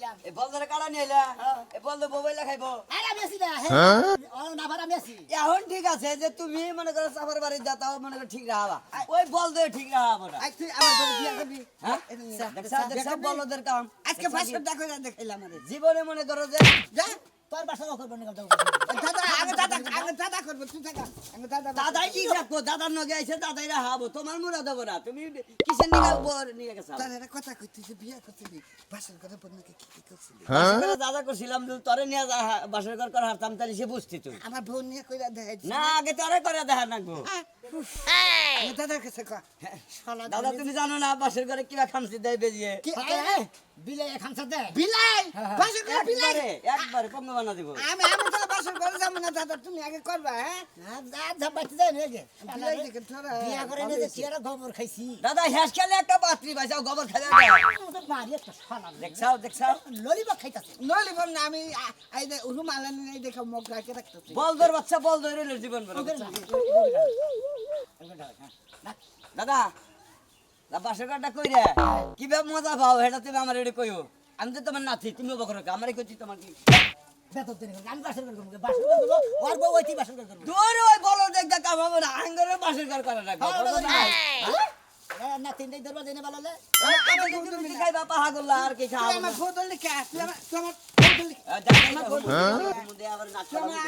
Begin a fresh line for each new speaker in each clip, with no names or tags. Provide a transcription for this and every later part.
আইলাম
এ বলদরে কাড়া নিয়েলা এ বলদ মোবাইল খাইবো
আরে আমি আছি না ও না ভাড়া আমি আছি
এখন ঠিক আছে যে তুমি মনে করো সাফার বাড়ি যাও মনে করো ঠিক রাহাবা ওই বলদ ঠিক রাহাবা না
আই তুই আমার বউ বিয়া করবি
হ্যাঁ দেখছা দেখছা বলদের কাম
আজকে বাসর ডাকই না দেখাইলাম আরে
জীবনে মনে করো যে
যা তোর বাসা করব না দাদা করব তুই থাকা আমি
দাদাই কি রাখবো দাদার নগে আইছে দাদাই রাহাবো তোমার মুরা দেবো না তুমি কিসের নিয়ে বর নিয়ে গেছো
দাদা কথা কইতেছে বিয়া করতেছি বাসর করে বন্ধুকে কি করছিলি
দাদা করছিলাম তোরে নিয়ে বাসর ঘর কর হারতাম তাহলে সে বুঝতি তুই
আমার বউ নিয়ে কইরা দেখাই
না আগে তোরে করে দেখা রাখবো
আমি দাদার কাছে কয় শালা
দাদা তুমি জানো না বাসর ঘরে কিবা খামছি দেয় বেজিয়ে
কি বিলাই খামসা দে বিলাই বাসর করে বিলাই
একবারে কম বানা দিব
আমি তো বাসর করে যাব না দাদা তুমি আগে করবা হ্যাঁ যা বাইতে যাই নে বিলাই দেখে তোরা বিয়া করে নে যে চেয়ারে গোবর খাইছি
দাদা হেস খেলে একটা পাত্রী বাঁচাও গোবর খাইলে
মারি একটা শালা
দেখছাও
ললিপপ খাইতাছে ললিপপ না আমি এই যে রুমালানি নাই দেখো মগ গাকে রাখতেছি
বলদর বাচ্চা বলদর রইল জীবন বড় দাদা বাসর ঘরটা কইরে কিভাবে মজা পাও এটা তুমি আমার এড়ে কইও আমি তো তোমার নাতি তুমি বকর আমারে কইছি তোমার কি
বেতন দেন আমি বাসর করব বাসর করব ওর বউ ওইটি বাসর করব
দূর ওই বলো দেখা কাম হবে না আঙ্গরে বাসর ঘর করা রাখবো
না তিনটাই ধরবা দেনে ভালোলে
আমি তুমি খাইবা পাহাগল্লা আর কি খাও
আমার ফোদল লিখা তোমার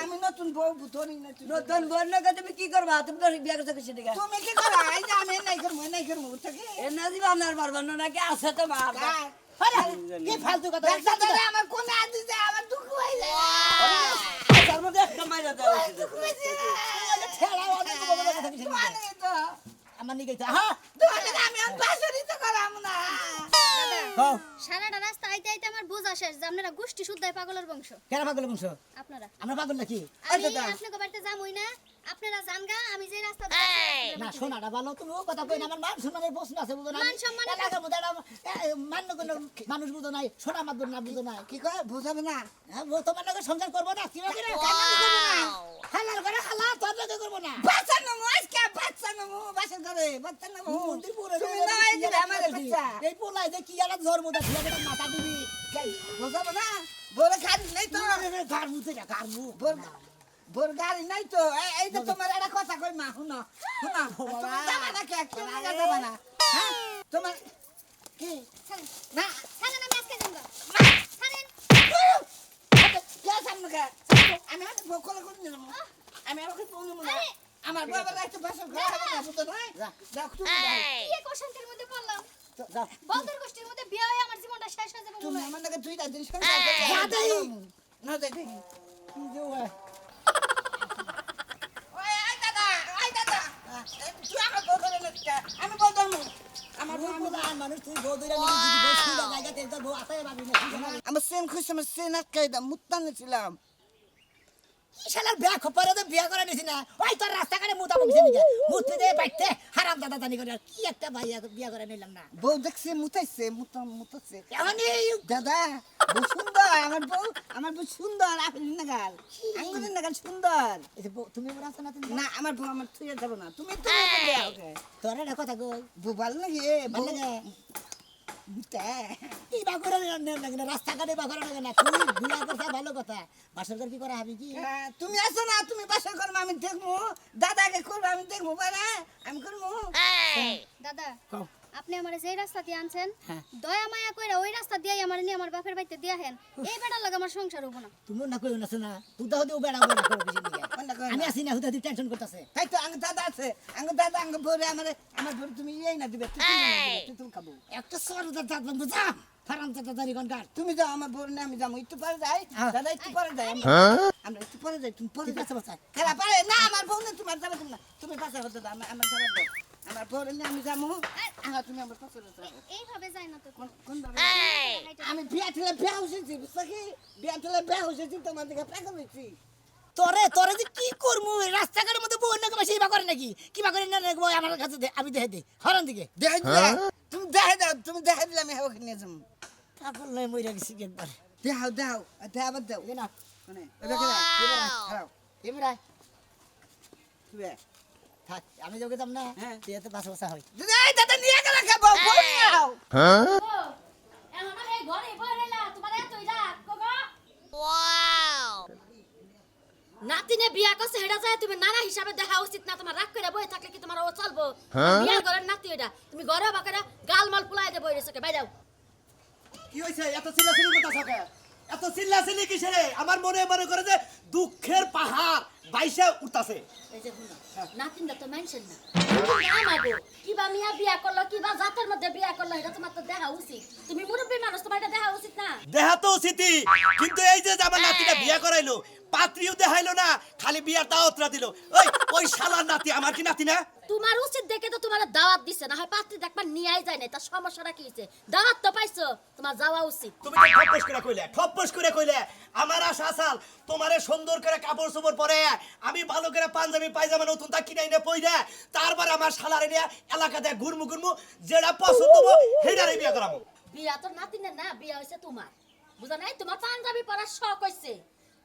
আমি নতুন বউ বুতনি
নতুন বোন না তুমি কি করবা তুমি তো বিয়া করতে কিছু দিগা
তুমি কি করো এই যে আমি নাই করব থাকে
এ না দিবা আপনার মারবার না নাকি আছে তো মার
আরে কি ফালতু কথা দাদা আমার কোন আদি যায় আমার দুঃখ হইছে
তার মধ্যে একটা মাইরা দাও
ঠেলা অনেক বড় কথা কিছু মানে তো আমার নিকে হ্যাঁ তোমাকে আমি বাসরি তো করাম না
দাদা সারাটা রাস্তা আইতে আইতে আমার বোঝা শেষ যে আপনারা গোষ্ঠী শুদ্ধাই পাগলের বংশ
কেন পাগল বংশ
আপনারা
আমরা পাগল নাকি
আমি আপনাকে বাড়িতে যামই না আপনারা জানগা আমি যে রাস্তা
না শোনাটা ভালো তুমি ও কথা কই না আমার মান সম্মানের প্রশ্ন আছে বুঝো না
মান সম্মান
এলাকার মধ্যে মান্য কোন মানুষ বুঝো নাই সোনা মাত না বুঝো নাই কি কয় বুঝাবে না তোমার লগে সংসার করবো না কি হবে হালাল করে হালা তোর লগে করবো না বাচ্চা নমু আজকে বাচ্চা নমু বাসা করে বাচ্চা নমু মন্দির পুরো তুমি নাই দিলে আমার বাচ্চা এই পোলাই যে কি আলা ধর্ম দা ছিলা এটা মাথা দিবি বুঝাবে না বলে খান নাই তো গার মুতে না গার মু বোর গাড়ি নাই তো এই যে তোমার একটা কথা কই মা শুনো তুমি যাবা না কে কেন যাবা না হ্যাঁ তোমার কি না
ছাড়েন আমি আজকে যাবো ছাড়েন
কে সামনে কে আমি আর বকল করে নিলাম আমি আর কিছু বলবো না আমার বাবা রাইতে বাসন ঘরে হবে না বুঝতো না যাও তুমি
কি কোশান্তির মধ্যে পড়লাম বলদের গোষ্ঠীর মধ্যে বিয়ে হয়ে আমার জীবনটা শেষ হয়ে যাবে
তুমি
মনে হয়
আমার নাকি দুইটা দিন সংসার না দেই কি যে আমি বলতাম মানুষ তুই বউ ধরে আমার সেন খুশি আমার সেন আটকাই দাম মুত্তান ছিলাম কি শালার বিয়া খপরে তো বিয়া করে নিছি না ওই তোর রাস্তাঘাটে মুতা বকছে নিকে মুততে দে বাইতে হারাম দাদা জানি করে কি একটা ভাইয়া বিয়া করে নিলাম না বউ দেখছে মুতাইছে মুতাছে এমনি দাদা বউ সুন্দর আমার বউ সুন্দর আপনি নাগাল আঙ্গুরের নাগাল সুন্দর এই যে তুমি বড় আছো না আমার বউ আমার তুই যাব না তুমি বিয়া হবে তোর একটা কথা কই বউ ভালো লাগে ভালো লাগে কি বা করে না রাস্তাঘাটে বা করে না তুই গুলা কথা ভালো কথা বাসর কি করা হবে কি তুমি আসো না তুমি বাসর করবো আমি দেখবো দাদাকে করবো আমি দেখবো পারা আমি করবো
দাদা আপনি আমারে যেই রাস্তা দিয়ে আনছেন দয়া মায়া কইরা ওই রাস্তা দিয়ে আমারে নিয়ে আমার বাপের বাড়িতে দিয়া হেন এই বেটার লাগে আমার সংসার হবো না
তুমি না কইও না শোনা হুদা হুদি বেড়া বেড়া করো বেশি দিকে আমি আসি না হুদা টেনশন করতেছে তাই তো আঙ্গ দাদা আছে আঙ্গ দাদা আঙ্গ ভরে আমার ভরে তুমি এই না দিবে তুমি খাবো একটা সর দাদা বন্ধু যা ফারাম দাদা দারি গনকার তুমি যাও আমার ভরে না আমি যাবো একটু পরে যাই দাদা একটু পরে যাই আমরা একটু পরে যাই তুমি পরে কাছে বসা খেলা পারে না আমার বউ না তোমার যাবে তুমি না তুমি পাশে হতে দাও আমার যাবে দাও আমার ভরে না আমি যাবো তুমি আমার পাশে যাও
এইভাবে যায় না তো
কোন ভাবে আমি বিয়া ঠেলে বিয়া হইছি বুঝছ কি বিয়া ঠেলে বিয়া হইছি তোমার দিকে পাগল হইছি তোরে যে কি করমু রাস্তাঘাটের মধ্যে বউ নাকি বেশি বা করে নাকি কি বা করে না বউ আমার কাছে আমি দেখে দে হরন দিকে দেখে দিলে তুমি দেখে দিলে আমি ওখানে নিয়ে যাবো পাগল নয় মইরা গেছি একবার দাও আবার দাও না মানে দেখে দাও এবারে তুই থাক আমি যোগে যাব না তুই এত পাশে বসা হয় দাদা নিয়ে গেল খাবো বউ নাও
এখন এই ঘরে বইলা তোমার এত
নাতিনে বিয়া করছে হেডা যায় তুমি নানা হিসাবে দেখা উচিত না তোমার রাগ করে বই থাকলে কি তোমার ও চলবো বিয়া করার নাতি এটা তুমি ঘরে বাকারা গালমাল পুলাই দে বই রেছে বাইরে যাও
কি হইছে এত চিল্লাচিল্লি করতাছ কে এত চিল্লাচিল্লি কিসে রে আমার মনে মনে করে যে দুঃখের পাহাড় বাইসে উঠতাছে
এই যে শুনো নাতিনটা তো মেনশন না আমাগো কিবা মিয়া বিয়া করলো কিবা জাতের মধ্যে বিয়া করলো এটা তোমার তো দেখা উচিত তুমি মুরব্বী মানুষ তোমার এটা দেখা উচিত না
দেহা তো উচিতই কিন্তু এই যে আমার নাতিটা বিয়ে করাইলো পাত্রীও দেখাইলো না খালি বিয়ার দাওয়াতরা দিল ওই শালার নাতি আমার কি নাতি না
তোমার উচিত দেখে তো তোমার দাওয়াত দিছে না হয় পাত্রী দেখবার নিয়েই যায় না তার সমস্যাটা কি হইছে দাওয়াত তো পাইছো তোমার যাওয়া উচিত
তুমি তো ঠপ্পস করে কইলে আমার আশা আসাল তোমারে সুন্দর করে কাপড় চোপড় পরে আমি ভালো করে পাঞ্জাবি পায়জামা নতুন তা কিনাই না পইরা তারপর আমার শালারে নিয়ে এলাকাতে ঘুরমু যেটা পছন্দ হবো সেটারে বিয়ে করাবো
বিয়া তোর নাতিনের না বিয়া হইছে তোমার বুঝা নাই তোমার পাঞ্জাবি পরার শখ হইছে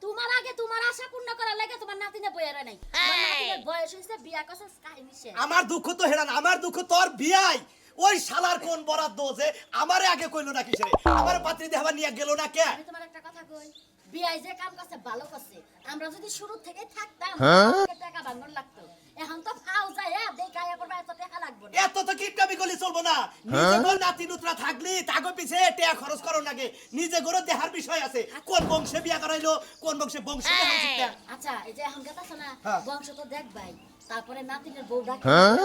তোমার আগে তোমার আশা পূর্ণ করার লাগে তোমার নাতিনে বইয়ারে নাই তোমার নাতিনের বয়স হইছে বিয়া করছে কাহিনী শেষ
আমার দুঃখ তো হেরা না আমার দুঃখ তোর বিয়াই ওই শালার কোন বরাদ্দ যে আমারে আগে কইলো না কিসেরে আমার পাত্রী দেহবা নিয়ে গেল না কে
আমি তোমার একটা কথা কই বিয়াই যে কাম করছে ভালো করছে আমরা যদি শুরু থেকে থাকতাম আমাকে টাকা বান্ধন লাগতো এখন তো ফাও যায় দেখায়া করবা এত টাকা লাগবে না
এত তো কিপটামি করলে চলবো না নিজে গোর নাতি নুতরা থাকলি তাগো পিছে টাকা খরচ করো নাগে নিজে গোর দেহার বিষয় আছে কোন বংশে বিয়া করাইলো কোন বংশে দেখার শিখতে
আচ্ছা এই যে এখন কথা না
হ্যাঁ।
বংশ তো দেখবাই তারপরে নাতিনের বউটা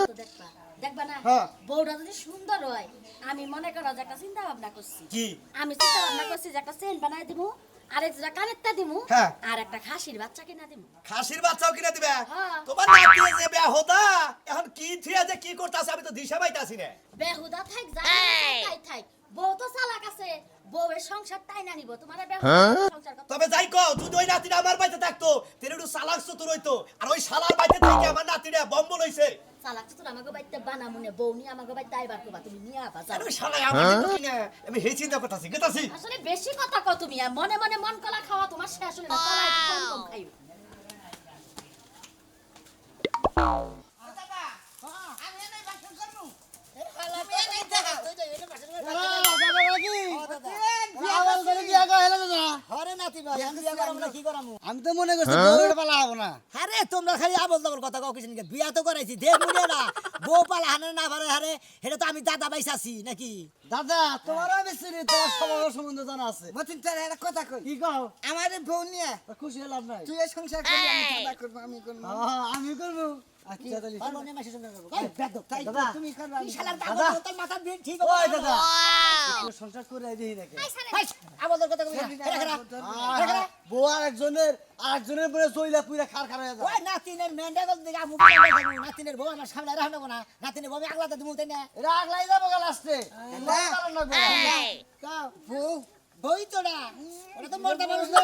তো দেখবা দেখবা না
হ্যাঁ।
বউটা যদি সুন্দর হয় আমি মনে করো যে একটা চিন্তা ভাবনা করছি
কি
আমি চিন্তা ভাবনা করছি যে একটা চেন বানাই দিমু আর একটা কানেরটা দিমু
হ্যাঁ।
আর একটা খাসির বাচ্চা কিনা দিমু
খাসির বাচ্চাও কিনে দিবে
হ্যাঁ।
তোমার নাতি যে বিয়া হতা এখন কি থিয়া যে কি করতাছ আমি তো দিশা পাইতাছি না
বেহুদা থাক যাই থাক বউ তো চালাক আছে বউয়ের সংসার তাই না নিব তোমার সংসার কত
তবে যাই কও যদি ওই নাতিটা আমার বাড়িতে থাকতো তেরে একটু চালাক চতুর হইতো আর ওই শালার বাড়িতে থেকে আমার নাতিটা বম্বল হইছে
চালাক তো আমাকে বাইতে বানামুনে বউ নিয়ে আমাকে বাইতে আইবার করবা তুমি নিয়ে আবা যাও।
আর ওই শালা আমার দেখি না আমি হে চিন্তা করতাছি গেতাছি
আসলে বেশি কথা কও তুমি আর মনে মনে মন কলা খাওয়া তোমার শেষ হলো না কলা একটু কম কম খাইও
আমি তো মনে করছি বউয়ের পালা হবো না। আরে তোমরা খালি আবল তাবল কথা কও কিছু বিয়া তো করাইছি দেখ মুড়ে না বউ পালা হানে না পারে হারে এটা তো আমি দাদা বাইস আছি নাকি
দাদা তোমার আমি চিনি তোমার স্বভাবের সম্বন্ধে জানা আছে
মতিন তোর একটা কথা কই
কি কও
আমাদের বউ নিয়ে
খুশি হলাম নাই
তুই এই সংসার করবি আমি দাদা করবো আমি করবো
আমি করবো আচ্ছা তাহলে
পারবো না মাসে সংসার করবো এই বেদব তাই
দাদা।
তুমি করবা এই শালার
দাদা।
দাদা তোর মাথা দিয়ে ঠিক
ওই
হবে
দাদা একটু সংসার করে দিই নাকি
আবল কথা কই না হেরা
বউ আরেকজনের পরে চইলা পুরা খার খার হয়ে যায়
ওই নাতিনের মেন্ডাগল দিকে আমু নাতিনের বউ আমার সামনে রাখবো না নাতিনের বউ আমি আগলাতে দিমু তাই না
এটা আগলাই যাবো গা লাস্টে
বউ বই তোরা ওটা তো মর্দা মানুষ না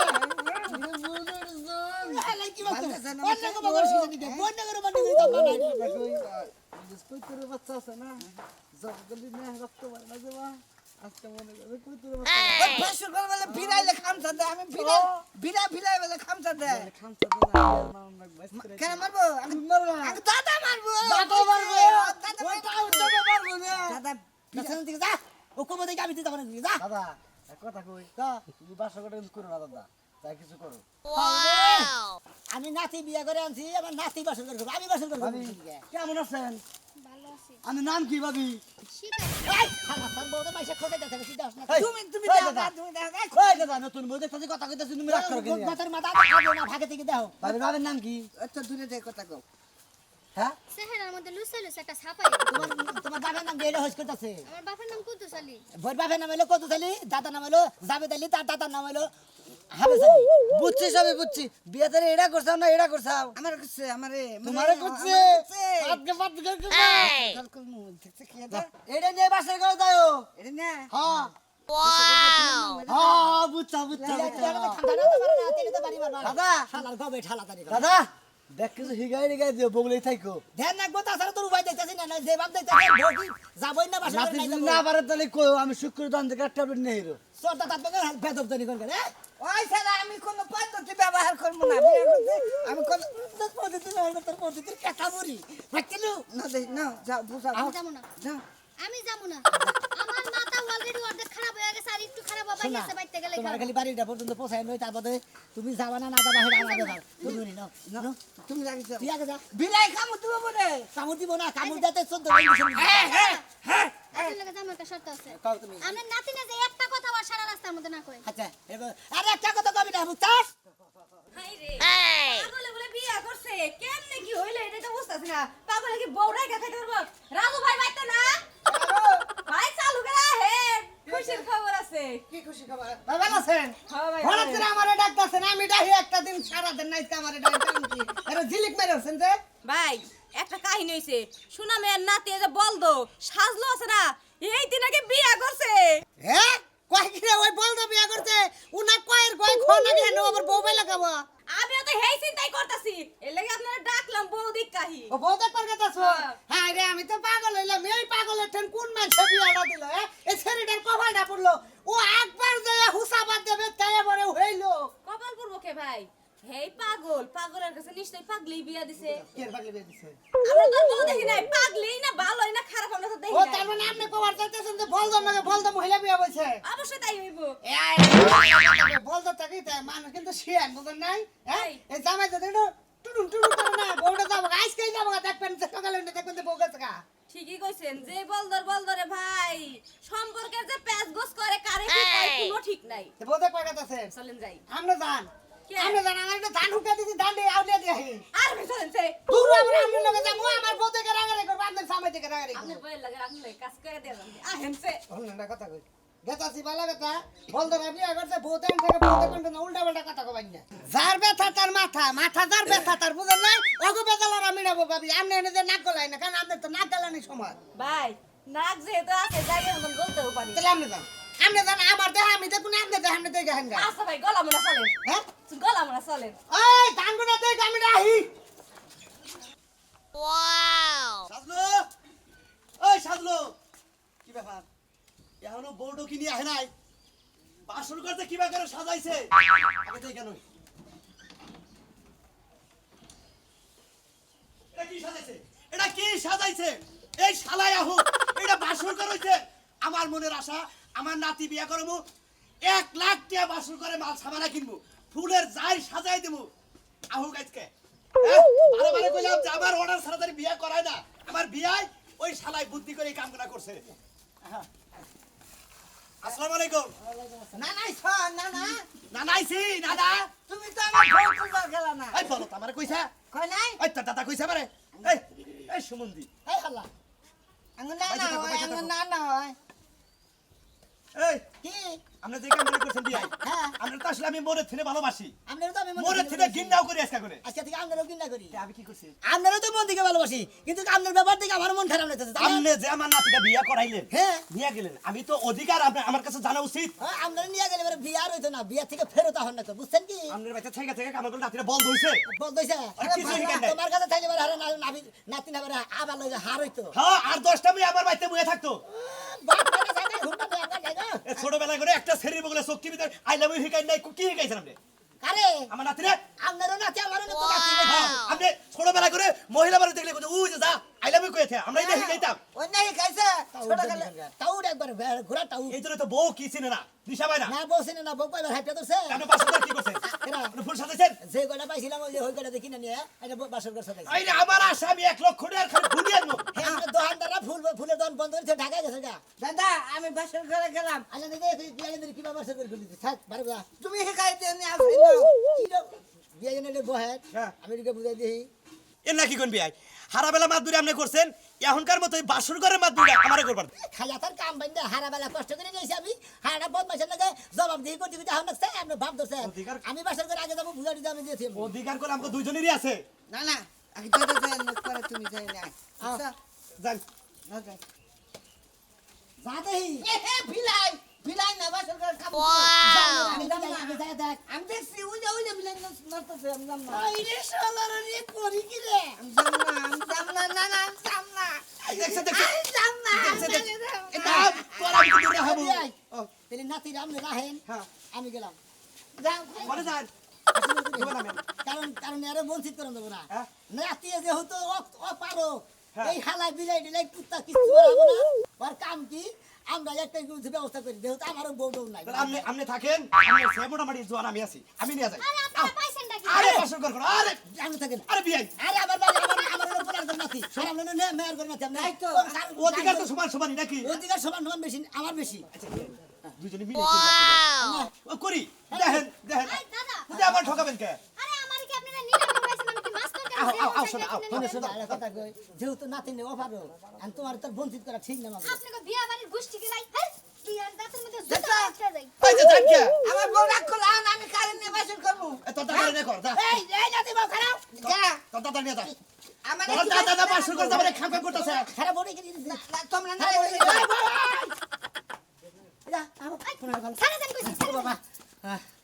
আলাই কি বলতো অন্য কো বগর শিখে দিতে বন্য করে বন্য করে দাম বানাই
বাচ্চা আছে না জগলি না রক্ত মার না যাবা আজকে মনে করে কুতুর
ওই ফাঁসুর করে বলে ভিড়াইলে খামসা দে আমি ভিড়াই বলে খামসা দে
খামসা দিনা মারুন না বাস করে
কেন মারবো আমি
মারবো না
আমি দাদা মারবো
দাদা মারবো
দাদা
ওইটাও দাদা মারবো না
দাদা পিছন দিকে যা ও কোমো দিকে আমি দিতে পারি যা
দাদা এক কথা কই তুমি বাসা করে ইউজ করো না দাদা তাই কিছু করো
আমি নাতি বিয়া করে আনছি আমার নাতি বাসন করবো আমি বাসন করবো
ভাবি কেমন আছেন
ভালো আছি
আমি নাম কি ভাবি
এই খালা তোর বউ তো মাইসা খোঁজে যাচ্ছে কি দাস না তুমি
ওই
দাও
দাদা।
তুমি দাও
ওই দাদা নতুন বউ দেখতেছি কথা কইতেছি তুমি রাগ করো কেন
মাথার মাথা খাবো না ভাগে থেকে দাও
ভাবি ভাবের নাম কি
আচ্ছা দূরে থেকে কথা কও
হ্যাঁ
চেহারার মধ্যে লুসে লুসে একটা ছাপাই
তোমার তোমার বাবার নাম গেলে হইস করতেছে
আমার বাপের নাম কুদ্দুস আলী
ভোর বাবার নাম হলো কত সালি দাদা নাম হলো জাবেদ আলী তার দাদার নাম হলো হাবেস আলী
বুঝছি সবই বুঝছি বিয়ে তারে এটা করছাও না এটা করছাও
আমার কাছে আমারে
তোমারে করছে আজকে বাদ গেল এটা নিয়ে বাসার করে দাও
এটা না
হ্যাঁ হ্যাঁ বুঝছা বুঝছা দাদা
শালার গবে ঠালা তারি
দাদা দেখ কিছু হিগাই হিগাই দিও বগলেই থাইকো
ধ্যান রাখবো তাছাড়া তোর উপায় দেখতেছি না যে বাপ দেখতেছি ভোটি যাবই না বাসা
নাতি যদি না পারে তাহলে কই আমি শুক্র দান থেকে ট্যাবলেট নিয়ে হিরো
সরটা তার থেকে বেদব তৈরি করে
ওই শালা আমি কোন পদ্ধতি ব্যবহার করব না বিয়ে করতে
আমি কোন তোর পদ্ধতি ব্যবহার করতে তোর পদ্ধতির কাটা মরি বুঝছিলু
না দেই না যাও বুঝা
আমি যাবো না
যাও
আমি যাবো না আমার মাথা অলরেডি অর্ধেক খারাপ হয়ে গেছে আর একটু খারাপ হবে
শোনা,
গেছে বাইতে গেলে
তোমার খালি বাড়িটা পর্যন্ত পৌঁছায় নই তারপরে তুমি যাবা না যাবা সেটা আমার ব্যাপার তুমি নাও
তুমি লাগিস
তুই আগে যা
বিলাই খামু তুমি বলে
কামড় দিব না কামড় দিতে 14
আপনার লাগে আমার একটা শর্ত আছে
কও তুমি
আমার নাতি না যে একটা কথা আর সারা রাস্তার মধ্যে না কয়
আচ্ছা এবার আরে একটা কথা কবি না বুঝছস
পাগলে বলে বিয়া করছে কেমনে কি হইলো এটা তো বুঝতাছি না পাগলে কি বউরাই খাইতে পারবো রাজু ভাই বাইতে না ভাই চালু করা হে খুশির খবর আছে
কি খুশি খবর ভাই ভালো আছেন
হ্যাঁ ভাই
হঠাৎ করে আমারে ডাকতাছেন আমি ডাহি একটা দিন সারা দিন নাইতে আমারে ডাকতাম কি আরে ঝিলিক মেরেছেন যে
ভাই একটা কাহিনী হইছে শোনা মেয়ের নাতি যে বলদো সাজলো আছে না এই দিন আগে বিয়া করছে
হ্যাঁ কয় কি রে ওই বলদো বিয়া করতে উনা কয়ের কয় খনা দিয়ে নো আবার বউ বেলা খাবো
আমিও তো হেই চিন্তাই করতাছি এর লাগি আপনারা ডাকলাম বউ দেখাহি
ও বউ দেখবার কথা শুন হ্যাঁ রে আমি তো পাগল হইলাম এই পাগলের ঠেন কোন মানুষে বিয়াটা দিল এই ছেলেটার কপালটা পড়লো ও একবার যায় হুসাবাদ দেবে তাই এবারে হইলো
কপাল পূর্বকে ভাই হেই পাগল পাগলের কাছে নিশ্চয়ই পাগলি বিয়া দিছে
কে পাগলি বিয়া দিছে
আমরা তো বউ দেখি নাই পাগলি না ভালোই না খারাপ আমরা তো দেখি
ও
নাই
তার মানে আপনি কবার চাইতেছেন যে বলদো মহিলা বিয়া বলছে
অবশ্যই তাই হইব
বলদো তাকে মানুষ কিন্তু শিয়ান বুঝেন নাই হ্যাঁ এই জামাই যদি টুডুম টুডুম করে না বউটা যাবো আজকেই যাবো দেখবেন সকালে দেখবেন যে বউ গেছে গা
ঠিকই কইছেন যে বলদরে ভাই সম্পর্কের যে প্যাচ গোস করে কারে কি কয় কোনো ঠিক নাই
বউ দেখবার কথা আছে
চলেন যাই
আমরা জান
কে?
আমরা জান আমার একটা ধান হুকা দিছি ধান দিয়ে আউলিয়া দিয়ে
আর ভাই চলেন যাই
দূর আমরা আমরা লগে যাবো আমার বউ দেখে রাগারাগি করবো আপনার সামনে থেকে রাগারাগি
আপনি
করবো
বইয়ের লাগে আপনি কাজ করে দিয়ে যান আহেন সে
অন্যটা কথা কই গেতাছি বালা বেটা বলতো না বিয়া করতে বউ দেন থেকে বউ দেখবেন না উল্টা পাল্টা কথা কবাই না যার ব্যথা তার মাথা মাথা যার ব্যথা তার বুঝেন নাই অগো বেজালার আমি নেবো ভাবি আপনি এনে যে নাক গলাই না কারণ আপনার তো নাক গলানি সময়
ভাই নাক যেহেতু আছে যাই এখন বলতেও পারি
তাহলে আপনি যান আমার দেহ আমি দেখুন আপনি দেহ আপনি দেখে হাঙ্গা
আচ্ছা ভাই গলা মনে চলেন
হ্যাঁ
গলা মনে চলেন
ওই ধান গুনা দেখ আমি রাহি
সাজলো ওই সাজলো কি ব্যাপার এখনো বউটো কিনে আহে নাই বাসন করতে কিবা করে সাজাইছে আগে তো কেন এটা কি সাজাইছে এটা কি সাজাইছে এই শালাই আহু এটা বাসন করাইছে আমার মনের আশা আমার নাতি বিয়া করবো 1 লাখ টাকা বাসন করে মাল সামানা কিনবো ফুলের যাই সাজাই দেবো আহু গাছকে বারে বারে কইলাম যে আমার অর্ডার ছাড়া তার বিয়া করায় না আমার বিয়ায় ওই শালাই বুদ্ধি করে এই কামগুলা করছে আসসালামু আলাইকুম
না নাই শোন না না
না নাইছি দাদা
তুমি তো আমার বউ তুলবার গেলা না
এই বলো তো আমারে কইছা
কই নাই
এই তো দাদা কইছা পারে এই এই সুমন্দি
এই হাল্লা
আঙ্গুল না না হয় আঙ্গুল না না হয়
এই
কি
আমরা যে কাম করছেন বিয়াই
হ্যাঁ।
আমরা তো আসলে আমি মরে থেকে ভালোবাসি
আপনারা তো আমি
মরে থেকে ঘৃণাও করি আজকে করে
আজকে থেকে আপনারাও কিনা করি
আমি কি করছি
আপনারও তো মন থেকে ভালোবাসি কিন্তু আপনার ব্যাপার থেকে আমার মন খারাপ লাগতেছে তাই না?
আপনি যে আমার নাতিটা বিয়া করাইলেন
হ্যাঁ
নিয়ে গেলেন আমি তো অধিকার আমার কাছে জানা উচিত
হ্যাঁ, আপনারা নিয়ে গেলে এবারে বিয়ে আর হইতো না বিয়ে থেকে ফেরত হন না তো বুঝছেন কি
আপনার বাচ্চা থেকে থেকে আমার নাতিটা বন্ধ হইছে
বলতেছে
আর কিছু শিখান নাই।
তোমার কাছে থাকলে এবারে হারে নাতি না এবারে আবার লইলে হার হইতো
হ্যাঁ আর 10টা মেয়ে আমার বাড়িতে বসে থাকতো
বাপ মানে জায়গায় হুন্ডা দিয়ে আপনার জায়গা
এ ছোটবেলা করে একটা ছেড়ে বগলে চোখি ভিতরে আই লাভ ইউ শিখাই নাই কি শিখাইছেন আপনি
কারে
আমার নাতিরে
আপনারও নাতি আমারও নাতি নাতি
হ্যাঁ, আপনি ছোটবেলা করে মহিলা বাড়ি দেখলে ও যে যা আই লাভ ইউ কইতে আমরা এটা শিখাইতাম
ওই নাই খাইছে ছোট গেলে
তাউড একবার ঘোরা তাউ
এই জন্য তো বউ কি চিনে না দিশা পায় না
না বসে না বউ পাইবার হাইটা ধরছে
আপনি বাসা কি করছেন
এরা
আপনি ফুল সাজাইছেন
যে কয়টা পাইছিলাম ওই যে ওই কয়টা দেখি না নিয়ে এটা বাসর ঘর সাজাইছে
এই যে আমার আশা আমি 1 লক্ষ টাকা খালি ঘুরি আনবো
হ্যাঁ আমরা দোকানদাররা ফুলের দোকান বন্ধ করেছে ঢাকায় গেছে গা
দাদা আমি বাসর ঘরে গেলাম
আল্লাহ দেখে বিয়ে এনে কিভাবে বাসর করে ফেলি থাক বারে যা
তুমি শিখাইতে নি আসি না
বিয়ে এনে বহে
হ্যাঁ।
আমি এদিকে বুঝাই দিই
এর নাকি কোন বিয়াই হারাবেলা মাদুরি আপনি করছেন এখনকার মতো এই বাসর ঘরের মাদুরি আমারে করবার
খাইয়া তার কাম বাইন্দে হারাবেলা কষ্ট করে নিয়েছি আমি হারা বদমাইশের লাগে জবাব দিয়ে করতে করতে হাম লাগছে আপনি ভাব ধরছে
অধিকার-
আমি বাসর করে আগে যাবো বুঝাই দিতে আমি দিয়েছি
অধিকার করে আমাকে দুইজনেরই আছে
না না আগে দাদা যাই না করে তুমি যাই না আচ্ছা
জান
না যাই
যা দেহি
এ ভিলাই ভিলাই না বাসর ঘরে খাবো
আমি যাই আমি যাই দেখ
আমি দেখছি ওই যে ভিলাই নড়তেছে আমি জান না
আইরে শালার রে করি কি রে
আমি জান না না না আমি জান না
দেখছে দেখছে
আমি জান না
দেখছে দেখছে এটা তোরা কি করে হবো ও
তাহলে নাতি রামনে রাহেন
হ্যাঁ
আমি গেলাম
যাও
বলে যান
কারণ কারণ এর বঞ্চিত করে দেবো না
হ্যাঁ?
নাতি যেহেতু ও পারো
হ্যাঁ।
এই হালা বিলাই ডিলাই কুত্তা কিছু করাবো না ওর কাম কি আমরা একটা কিছু ব্যবস্থা করি যেহেতু আমারও বউ বউ নাই
তাহলে আপনি থাকেন আমি সে মোটামুটি জোয়ান আমি আছি আমি নিয়ে যাই
আরে আপনারা পাইছেন নাকি
আরে বাসর ঘর করো আরে
আমি থাকেন
আরে বিয়াই
আরে আমার বাড়ি আমার উপর নাতি আর আমরা মেয়ের ঘর নাতি
তাই তো।
অধিকার তো সমান সমানই নাকি
অধিকার সমান সমান বেশি আমার বেশি
দুজনে মিলে করি দেখেন দেখেন
এই দাদা
তুই আবার ঠকাবেন কে
আরে আমার কি আপনারা নিরাপদ পাইছেন আমি কি মাছ তরকারি
শোনো,
শোনো শোনো আরে কথা কই যেহেতু নাতি নেই অফারো আর তোমার তোর বঞ্চিত করা ঠিক না মাগো
আপনাকে বিয়া বাড়ির গোষ্ঠী কি লাই হ্যাঁ বিয়ার দাঁতের মধ্যে জুতা আটকে যায়
এই যে যান কে
আমার বউ রাগ করলো আমি কারেন্ট নিয়ে বাসন করবো
তোর দাদা নিয়ে কর যা
এই নাতি বউ খারাপ
যা
তোর দাদা নিয়ে যা
আমার
তোর দাদা বাসর ঘর যাবে খাম খাম করতেছে
খারাপ বড় কি
তোমরা না
যা আও শোনা ভালো
সারা দিন কইছি
ও বাবা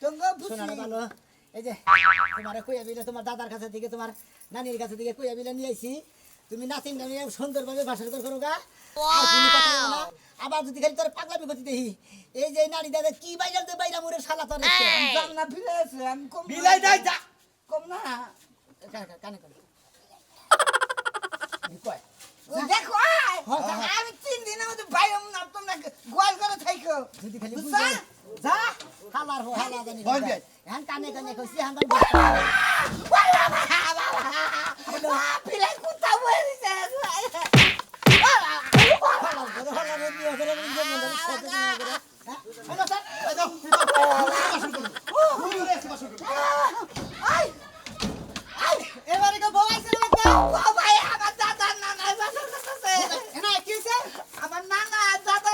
তোমরা
শোনা ভালো এই যে তোমারে কইয়া বিলে তোমার দাদার কাছে দিকে তোমার নানির কাছে দিকে কইয়া বিলে নিয়ে আইছি তুমি নাতিন নিয়ে সুন্দরভাবে বাসর ঘর করো গা আর কোনো কথা বলো না আবার যদি খালি তোর পাগলামি করতে দেখি এই যে নারী দাদা কি বাইরা দে বাইরা মুরে শালা তোর
জান না ফিরে আছে আমি কম
বিলাই নাই যা
কম না
কানে কানে কয়
দেখো আমি 3 দিনের মধ্যে বাইরে না তোমরা গোয়াল করে থাইকো
যদি খালি
বুঝছো?
বুঝা যা হালার হো হালা জানি
বল গে।
হ্যাঁ কানে কানে কইছি হ্যাঁ
পিলাই কুত্তা বলে দিছে
হালার করে হালার বিয়ে করে
এই দাও বাসর করো ঘুরে এসে বাসর করো
এবারে তো বউ আইছে না তো ও ভাই আমার দাদা নানা বাসন করতেছে
এনা কি হইছে
আমার নানা দাদা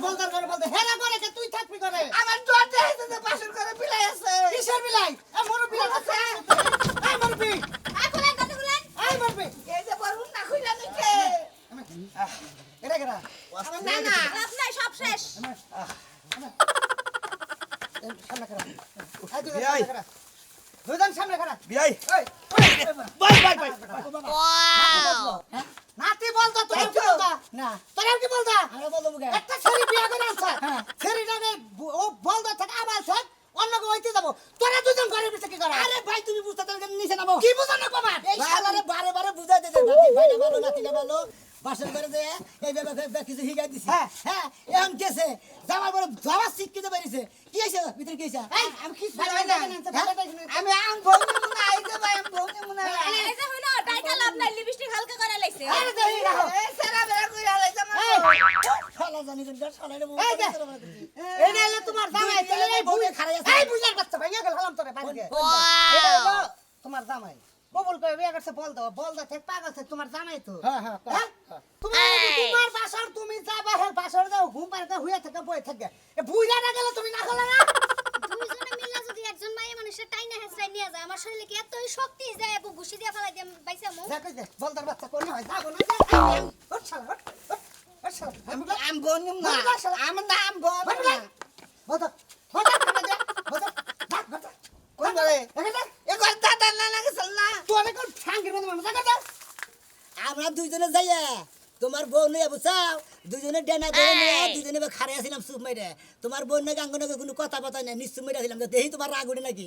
বলদার করে বলতে হেরা করে কে তুই থাকবি করে
আমার জ্বর দেখাইছে যে বাসন করে পিলাই আছে
কিসের বিলাই এ মুরব্বি আছে এই মুরব্বি
আকুলেন কত গুলেন
এই মুরব্বি
এই যে বলুন না খুইলা নিকে
এটা কেডা
আমার নানা
আপনার সব শেষ
সামনে খারাপ এই তুই
বিয়াই।
সামনে খারাপ দুইজন সামনে খারাপ
বিয়াই
এই
বাই বাই বাই
নাতি বলতো তুই কি বলতা না তোরা কি বলতা আমি বলবো কে একটা ছেলে বিয়া করে আনছ ছেলেটা ও বলতো থাকে আবার থাক অন্য কেউ হইতে যাবো তোরা দুজন ঘরের ভিতরে কি করা আরে ভাই তুমি বুঝতে তোর নিচে নামো কি বুঝা না বাবা এই শালারে বারে বারে বুঝাই দে নাতি ভাইটা ভালো নাতিটা ভালো বাসন করে দে এই ব্যাপারে কিছু হিগাই দিছি হ্যাঁ এখন কেছে জামার বড় জামা শিক্ষিত বেরিয়েছে কি হইছে ভিতরে কি হইছে
আমি কি জানি না আমি আম বউনি মুনা আইতে ভাই আম বউনি মুনা
এই যে হইলো টাইকা লাভ নাই লিপস্টিক হালকা করে লাইছে
আরে দেই রাখো
এই সারা বেলা কইরা লাইছে
এই
আমার
শালা জানি কোন শালারে বউ
এই যে,
এই নাইলে তোমার জামাই তাহলে এই বউ খারাই আছে এই বুঝার বাচ্চা ভাইয়া গেল হলাম তোরে বাইরে
এটা হলো তোমার জামাই ববুল কই বিয়া করছে বল দাও থেকে পাগল থেকে তোমার জামাই তো
হ্যাঁ হ্যাঁ
হ্যাঁ? তোমার বাসার তুমি যাবা হ্যাঁ বাসার যাও ঘুম পাড়তে হুইয়া থেকে বই থাকে এ বুইরা না গেলে তুমি না গেলে না
দুইজনে মিলা যদি একজন মাইয়া মানুষের টাইনা হেসরাই নিয়ে যায় আমার শরীরে কি এতই শক্তি যায় এবু ঘুষি দিয়া ফেলাই দিয়ে বাইসা মু
দেখো যে বলদার বাচ্চা কোন হয় যাবো না ওঠ শালা ওঠ শালা আমি বনিম না আমি না আমি বনিম না
বলতো বলতো বলতো
কোন বলে এ কই দাদা না লাগে চল না
তুই অনেক ঠাঙ্গির মধ্যে মানুষ দেখা আমরা দুইজনে যাইয়া তোমার বউ নিয়ে বুঝাও দুজনে ডেনা ধরে নিয়ে দুজনে খারে আসিলাম সুপ মেরে তোমার বউ নাকি আঙ্গনে কোনো কথা কথা নাই নিশ্চুপ মেরে আসিলাম দেখি তোমার রাগ উঠে নাকি